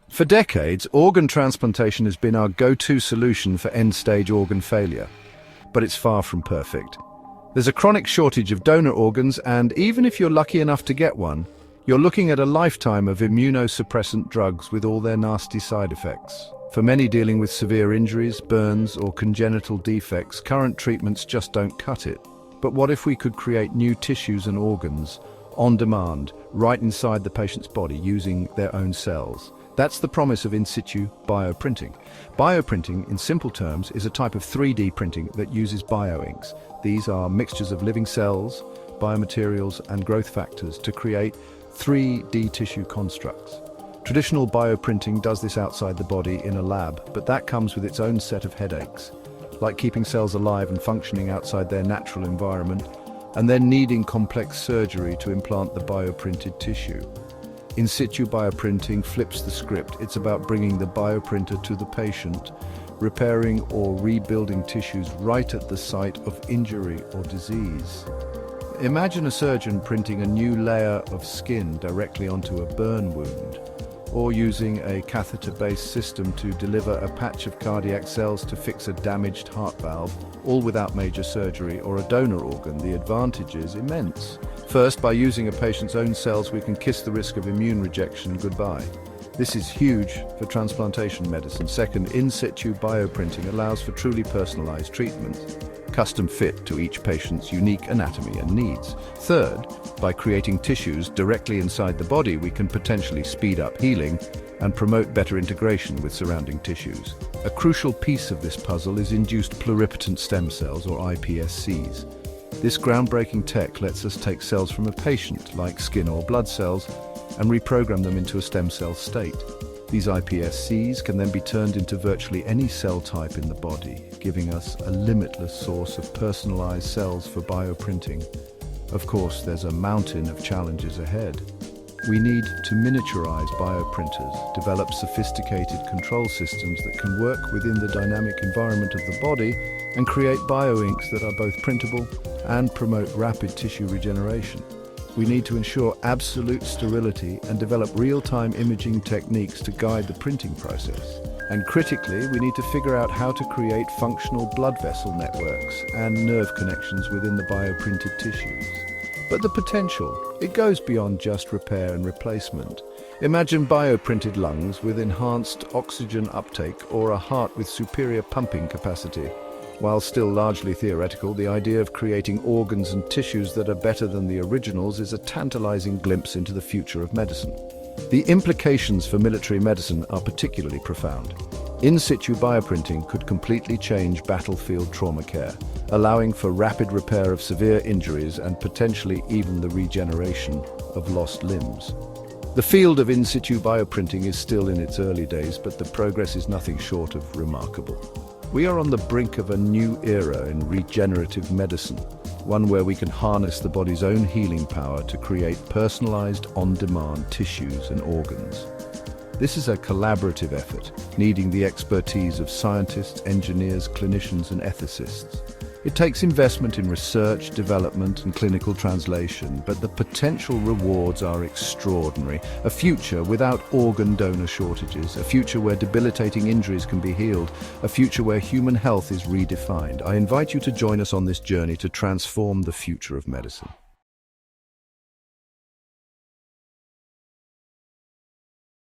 For decades, organ transplantation has been our go-to solution for end-stage organ failure, but it's far from perfect. There's a chronic shortage of donor organs, and even if you're lucky enough to get one, you're looking at a lifetime of immunosuppressant drugs with all their nasty side effects. For many dealing with severe injuries, burns, or congenital defects, current treatments just don't cut it. But what if we could create new tissues and organs, on demand, right inside the patient's body, using their own cells? That's the promise of in-situ bioprinting. Bioprinting, in simple terms, is a type of 3D printing that uses bioinks. These are mixtures of living cells, biomaterials, and growth factors to create 3D tissue constructs. Traditional bioprinting does this outside the body in a lab, but that comes with its own set of headaches, like keeping cells alive and functioning outside their natural environment, and then needing complex surgery to implant the bioprinted tissue. In-situ bioprinting flips the script. It's about bringing the bioprinter to the patient, repairing or rebuilding tissues right at the site of injury or disease. Imagine a surgeon printing a new layer of skin directly onto a burn wound, or using a catheter-based system to deliver a patch of cardiac cells to fix a damaged heart valve, all without major surgery or a donor organ. The advantage is immense. First, by using a patient's own cells, we can kiss the risk of immune rejection goodbye. This is huge for transplantation medicine. Second, in-situ bioprinting allows for truly personalized treatments, custom fit to each patient's unique anatomy and needs. Third, by creating tissues directly inside the body, we can potentially speed up healing and promote better integration with surrounding tissues. A crucial piece of this puzzle is induced pluripotent stem cells, or iPSCs. This groundbreaking tech lets us take cells from a patient, like skin or blood cells, and reprogram them into a stem cell state. These iPSCs can then be turned into virtually any cell type in the body, giving us a limitless source of personalized cells for bioprinting. Of course, there's a mountain of challenges ahead. We need to miniaturize bioprinters, develop sophisticated control systems that can work within the dynamic environment of the body, and create bioinks that are both printable and promote rapid tissue regeneration. We need to ensure absolute sterility and develop real-time imaging techniques to guide the printing process. And critically, we need to figure out how to create functional blood vessel networks and nerve connections within the bioprinted tissues. But the potential, it goes beyond just repair and replacement. Imagine bioprinted lungs with enhanced oxygen uptake or a heart with superior pumping capacity. While still largely theoretical, the idea of creating organs and tissues that are better than the originals is a tantalizing glimpse into the future of medicine. The implications for military medicine are particularly profound. In-situ bioprinting could completely change battlefield trauma care, allowing for rapid repair of severe injuries and potentially even the regeneration of lost limbs. The field of in-situ bioprinting is still in its early days, but the progress is nothing short of remarkable. We are on the brink of a new era in regenerative medicine, one where we can harness the body's own healing power to create personalized, on-demand tissues and organs. This is a collaborative effort, needing the expertise of scientists, engineers, clinicians, and ethicists. It takes investment in research, development, and clinical translation, but the potential rewards are extraordinary. A future without organ donor shortages, a future where debilitating injuries can be healed, a future where human health is redefined. I invite you to join us on this journey to transform the future of medicine.